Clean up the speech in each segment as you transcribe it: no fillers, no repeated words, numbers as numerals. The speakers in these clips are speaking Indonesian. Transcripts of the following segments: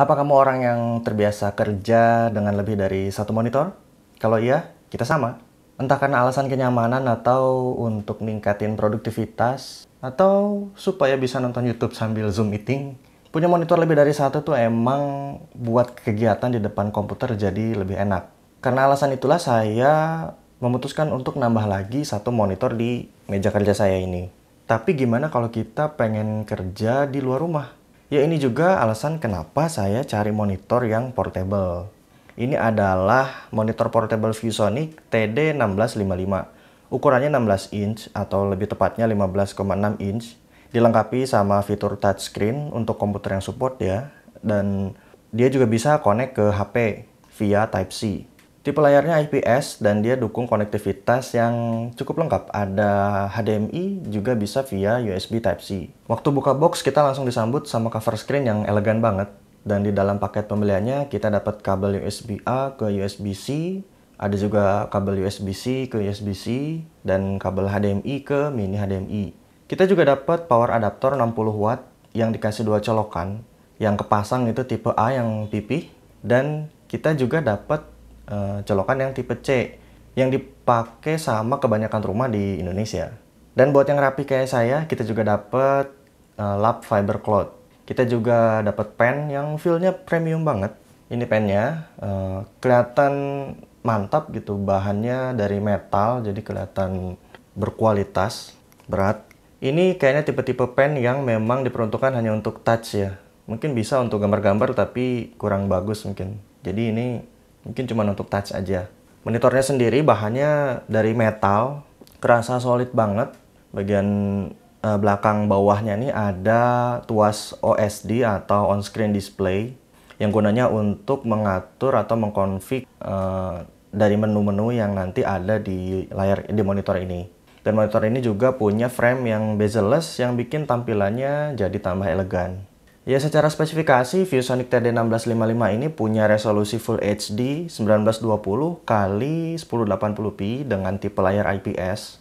Apa kamu orang yang terbiasa kerja dengan lebih dari satu monitor? Kalau iya, kita sama. Entah karena alasan kenyamanan atau untuk ningkatin produktivitas, atau supaya bisa nonton YouTube sambil Zoom meeting. Punya monitor lebih dari satu tuh emang buat kegiatan di depan komputer jadi lebih enak. Karena alasan itulah saya memutuskan untuk nambah lagi satu monitor di meja kerja saya ini. Tapi gimana kalau kita pengen kerja di luar rumah? Ya ini juga alasan kenapa saya cari monitor yang portable. Ini adalah monitor portable ViewSonic TD1655. Ukurannya 16 inch atau lebih tepatnya 15,6 inch. Dilengkapi sama fitur touchscreen untuk komputer yang support ya. Dan dia juga bisa connect ke HP via Type-C. Tipe layarnya IPS dan dia dukung konektivitas yang cukup lengkap. Ada HDMI, juga bisa via USB Type-C. Waktu buka box kita langsung disambut sama cover screen yang elegan banget. Dan di dalam paket pembeliannya kita dapat kabel USB-A ke USB-C, ada juga kabel USB-C ke USB-C, dan kabel HDMI ke mini HDMI. Kita juga dapat power adaptor 60 watt yang dikasih dua colokan. Yang kepasang itu tipe A yang pipih, dan kita juga dapat colokan yang tipe C yang dipakai sama kebanyakan rumah di Indonesia. Dan buat yang rapi kayak saya, kita juga dapat lap fiber cloth. Kita juga dapat pen yang feel-nya premium banget. Ini pennya kelihatan mantap gitu, bahannya dari metal jadi kelihatan berkualitas, berat. Ini kayaknya tipe-tipe pen yang memang diperuntukkan hanya untuk touch ya. Mungkin bisa untuk gambar-gambar tapi kurang bagus mungkin. Jadi ini mungkin cuma untuk touch aja. Monitornya sendiri bahannya dari metal, kerasa solid banget. Bagian belakang bawahnya nih ada tuas OSD atau on-screen display yang gunanya untuk mengatur atau mengkonfig dari menu-menu yang nanti ada di layar di monitor ini. Dan monitor ini juga punya frame yang bezel-less yang bikin tampilannya jadi tambah elegan. Ya, secara spesifikasi ViewSonic TD1655 ini punya resolusi Full HD 1920 x 1080p dengan tipe layar IPS.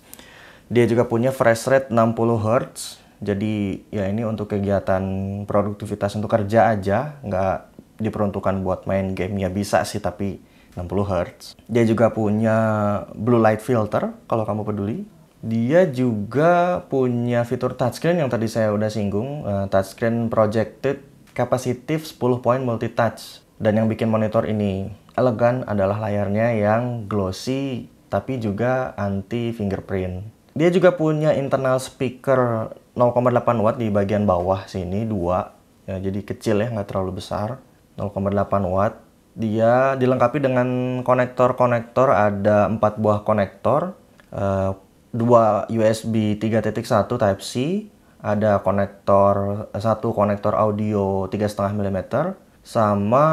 Dia juga punya refresh rate 60 Hz. Jadi ya ini untuk kegiatan produktivitas untuk kerja aja, nggak diperuntukkan buat main game. Ya bisa sih, tapi 60 Hz. Dia juga punya blue light filter kalau kamu peduli. Dia juga punya fitur touchscreen yang tadi saya udah singgung, touchscreen projected capacitive 10 point multi-touch. Dan yang bikin monitor ini elegan adalah layarnya yang glossy tapi juga anti fingerprint. Dia juga punya internal speaker 0,8 watt di bagian bawah sini, dua. Ya, jadi kecil ya, nggak terlalu besar. 0,8 watt. Dia dilengkapi dengan konektor-konektor, ada 4 buah konektor. Dua USB 3.1 Type-C, ada satu konektor audio 3,5 mm, sama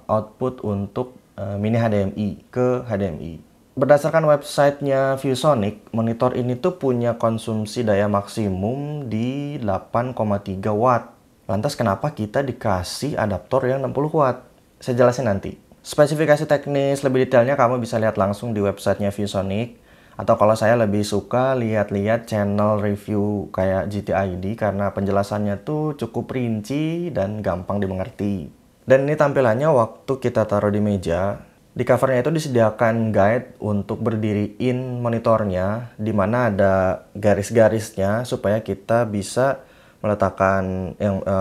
output untuk mini HDMI ke HDMI. Berdasarkan websitenya ViewSonic, monitor ini tuh punya konsumsi daya maksimum di 8,3 watt. Lantas kenapa kita dikasih adaptor yang 60 watt? Saya jelasin nanti. Spesifikasi teknis lebih detailnya kamu bisa lihat langsung di websitenya ViewSonic. Atau kalau saya lebih suka lihat-lihat channel review kayak GTID karena penjelasannya tuh cukup rinci dan gampang dimengerti. Dan ini tampilannya waktu kita taruh di meja. Di covernya itu disediakan guide untuk berdiriin monitornya, di mana ada garis-garisnya supaya kita bisa meletakkan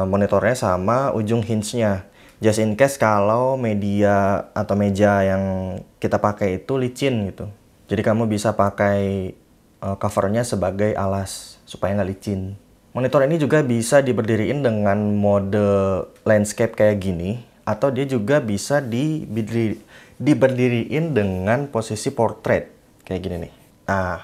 monitornya sama ujung hinge-nya. Just in case kalau media atau meja yang kita pakai itu licin gitu. Jadi kamu bisa pakai covernya sebagai alas supaya nggak licin. Monitor ini juga bisa diberdiriin dengan mode landscape kayak gini, atau dia juga bisa diberdiriin dengan posisi portrait kayak gini nih. Nah,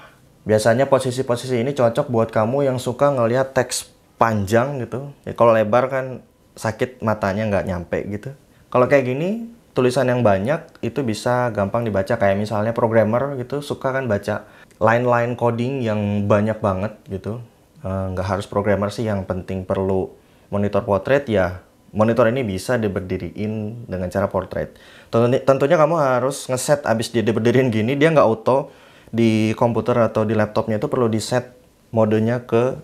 biasanya posisi-posisi ini cocok buat kamu yang suka ngelihat teks panjang gitu. Ya, kalau lebar kan sakit matanya, nggak nyampe gitu. Kalau kayak gini, tulisan yang banyak itu bisa gampang dibaca, kayak misalnya programmer gitu suka kan baca line-line coding yang banyak banget gitu. Nggak harus programmer sih, yang penting perlu monitor portrait ya. Monitor ini bisa diberdiriin dengan cara portrait. Tentunya kamu harus ngeset abis dia diberdiriin gini, dia nggak auto. Di komputer atau di laptopnya itu perlu di set modenya ke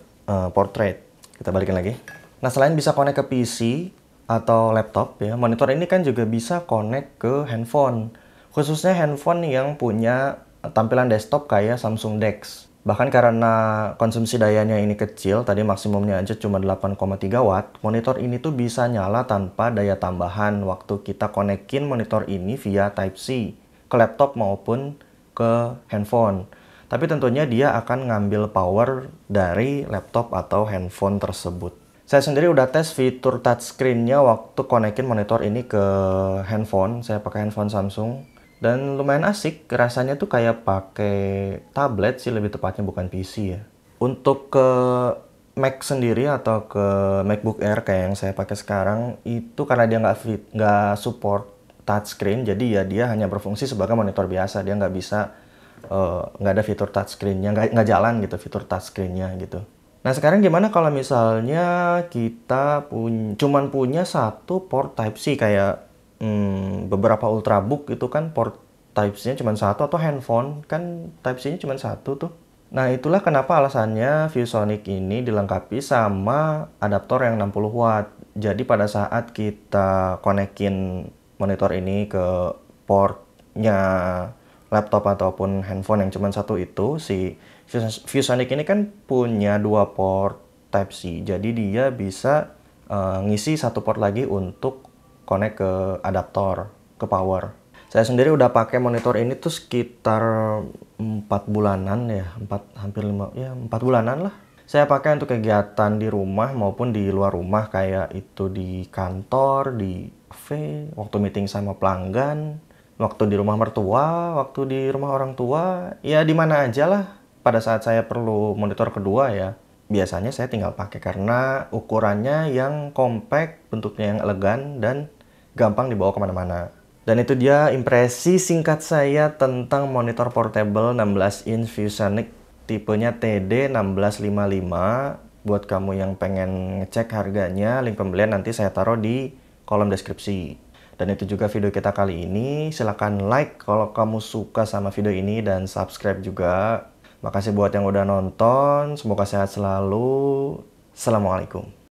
portrait. Kita balikin lagi. Nah, selain bisa connect ke PC, atau laptop ya, monitor ini kan juga bisa connect ke handphone. Khususnya handphone yang punya tampilan desktop kayak Samsung DeX. Bahkan karena konsumsi dayanya ini kecil, tadi maksimumnya aja cuma 8,3 watt, monitor ini tuh bisa nyala tanpa daya tambahan waktu kita konekin monitor ini via Type-C ke laptop maupun ke handphone. Tapi tentunya dia akan ngambil power dari laptop atau handphone tersebut. Saya sendiri udah tes fitur touchscreen-nya waktu konekin monitor ini ke handphone. Saya pakai handphone Samsung. Dan lumayan asik, rasanya tuh kayak pakai tablet sih, lebih tepatnya bukan PC ya. Untuk ke Mac sendiri atau ke MacBook Air kayak yang saya pakai sekarang, itu karena dia nggak support touchscreen, jadi ya dia hanya berfungsi sebagai monitor biasa. Dia nggak bisa, nggak ada fitur touchscreen-nya, nggak jalan gitu fitur touchscreen-nya gitu. Nah sekarang gimana kalau misalnya kita cuman punya satu port Type-C kayak beberapa Ultrabook itu kan port Type-C-nya cuma satu, atau handphone kan Type-C-nya cuma satu tuh. Nah itulah kenapa alasannya ViewSonic ini dilengkapi sama adaptor yang 60 watt. Jadi pada saat kita konekin monitor ini ke portnya laptop ataupun handphone yang cuma satu itu, si ViewSonic ini kan punya dua port Type-C. Jadi dia bisa ngisi satu port lagi untuk connect ke adaptor, ke power. Saya sendiri udah pakai monitor ini tuh sekitar 4 bulanan ya, hampir 4 bulanan lah. Saya pakai untuk kegiatan di rumah maupun di luar rumah, kayak itu di kantor, di cafe, waktu meeting sama pelanggan, waktu di rumah mertua, waktu di rumah orang tua, ya di mana aja lah. Pada saat saya perlu monitor kedua ya, biasanya saya tinggal pakai karena ukurannya yang compact, bentuknya yang elegan, dan gampang dibawa kemana-mana. Dan itu dia impresi singkat saya tentang monitor portable 16 inch ViewSonic tipenya TD1655. Buat kamu yang pengen ngecek harganya, link pembelian nanti saya taruh di kolom deskripsi. Dan itu juga video kita kali ini. Silahkan like kalau kamu suka sama video ini dan subscribe juga. Makasih buat yang udah nonton. Semoga sehat selalu. Assalamualaikum.